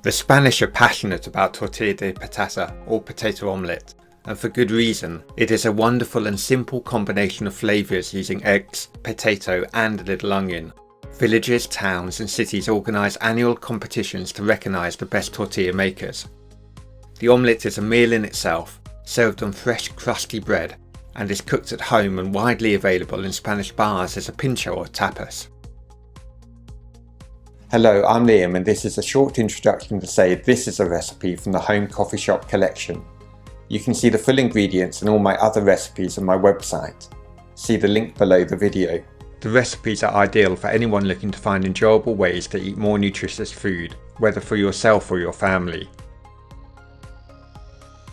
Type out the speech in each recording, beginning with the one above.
The Spanish are passionate about tortilla de patata or potato omelette, and for good reason. It is a wonderful and simple combination of flavours using eggs, potato and a little onion. Villages, towns and cities organise annual competitions to recognise the best tortilla makers. The omelette is a meal in itself, served on fresh crusty bread, and is cooked at home and widely available in Spanish bars as a pincho or tapas. Hello, I'm Liam and this is a short introduction to say this is a recipe from the Home Coffee Shop collection. You can see the full ingredients and all my other recipes on my website. See the link below the video. The recipes are ideal for anyone looking to find enjoyable ways to eat more nutritious food, whether for yourself or your family.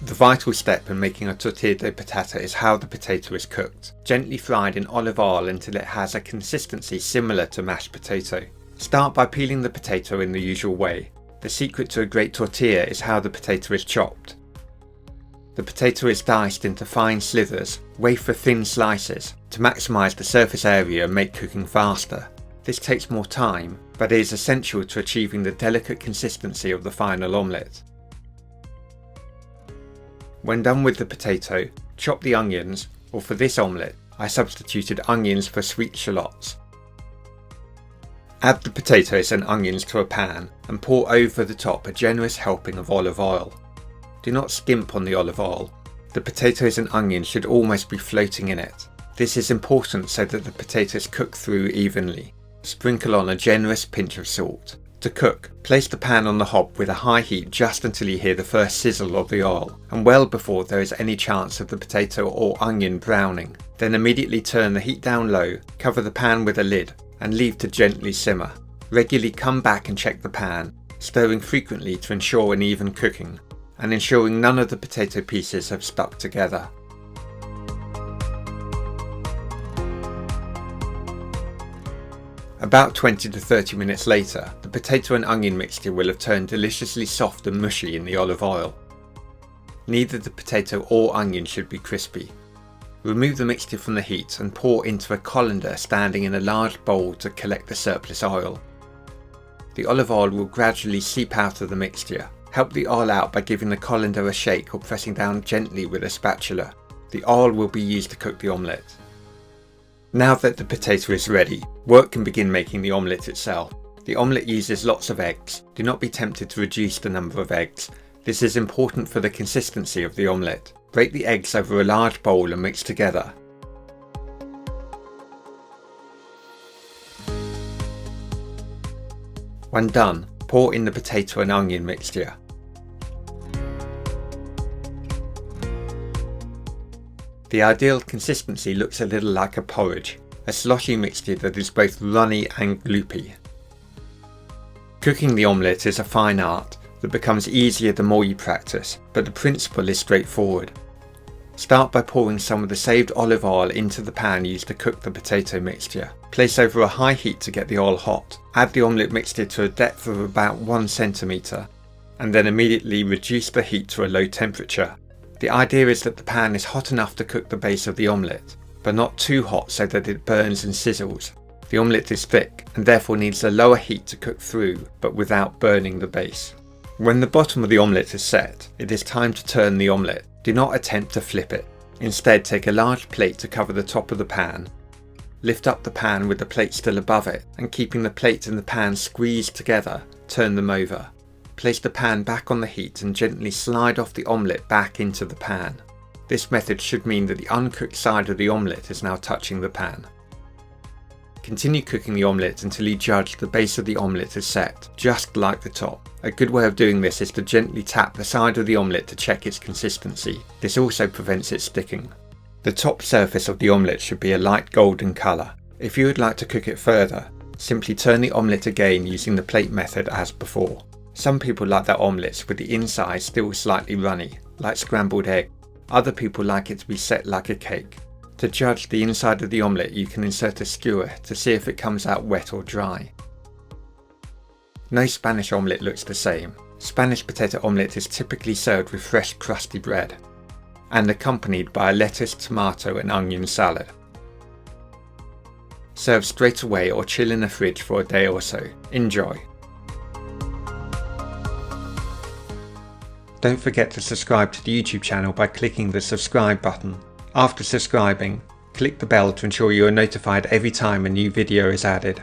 The vital step in making a tortilla de patata is how the potato is cooked, gently fried in olive oil until it has a consistency similar to mashed potato. Start by peeling the potato in the usual way. The secret to a great tortilla is how the potato is chopped. The potato is diced into fine slithers, wafer thin slices, to maximise the surface area and make cooking faster. This takes more time, but is essential to achieving the delicate consistency of the final omelette. When done with the potato, chop the onions, or for this omelette, I substituted onions for sweet shallots. Add the potatoes and onions to a pan and pour over the top a generous helping of olive oil. Do not skimp on the olive oil. The potatoes and onions should almost be floating in it. This is important so that the potatoes cook through evenly. Sprinkle on a generous pinch of salt. To cook, place the pan on the hob with a high heat just until you hear the first sizzle of the oil, and well before there is any chance of the potato or onion browning. Then immediately turn the heat down low, cover the pan with a lid, and leave to gently simmer. Regularly come back and check the pan, stirring frequently to ensure an even cooking, and ensuring none of the potato pieces have stuck together. About 20 to 30 minutes later, the potato and onion mixture will have turned deliciously soft and mushy in the olive oil. Neither the potato or onion should be crispy. Remove the mixture from the heat and pour into a colander standing in a large bowl to collect the surplus oil. The olive oil will gradually seep out of the mixture. Help the oil out by giving the colander a shake or pressing down gently with a spatula. The oil will be used to cook the omelette. Now that the potato is ready, work can begin making the omelette itself. The omelette uses lots of eggs. Do not be tempted to reduce the number of eggs. This is important for the consistency of the omelette. Break the eggs over a large bowl and mix together. When done, pour in the potato and onion mixture. The ideal consistency looks a little like a porridge, a sloshy mixture that is both runny and gloopy. Cooking the omelette is a fine art that becomes easier the more you practice, but the principle is straightforward. Start by pouring some of the saved olive oil into the pan used to cook the potato mixture. Place over a high heat to get the oil hot. Add the omelette mixture to a depth of about 1 centimetre, and then immediately reduce the heat to a low temperature. The idea is that the pan is hot enough to cook the base of the omelette, but not too hot so that it burns and sizzles. The omelette is thick and therefore needs a lower heat to cook through, but without burning the base. When the bottom of the omelette is set, it is time to turn the omelette. Do not attempt to flip it. Instead, take a large plate to cover the top of the pan. Lift up the pan with the plate still above it, and keeping the plate and the pan squeezed together, turn them over. Place the pan back on the heat and gently slide off the omelette back into the pan. This method should mean that the uncooked side of the omelette is now touching the pan. Continue cooking the omelette until you judge the base of the omelette is set, just like the top. A good way of doing this is to gently tap the side of the omelette to check its consistency. This also prevents it sticking. The top surface of the omelette should be a light golden colour. If you would like to cook it further, simply turn the omelette again using the plate method as before. Some people like their omelettes with the inside still slightly runny, like scrambled egg. Other people like it to be set like a cake. To judge the inside of the omelette, you can insert a skewer to see if it comes out wet or dry. No Spanish omelette looks the same. Spanish potato omelette is typically served with fresh crusty bread and accompanied by a lettuce, tomato and onion salad. Serve straight away or chill in the fridge for a day or so. Enjoy! Don't forget to subscribe to the YouTube channel by clicking the subscribe button. After subscribing, click the bell to ensure you are notified every time a new video is added.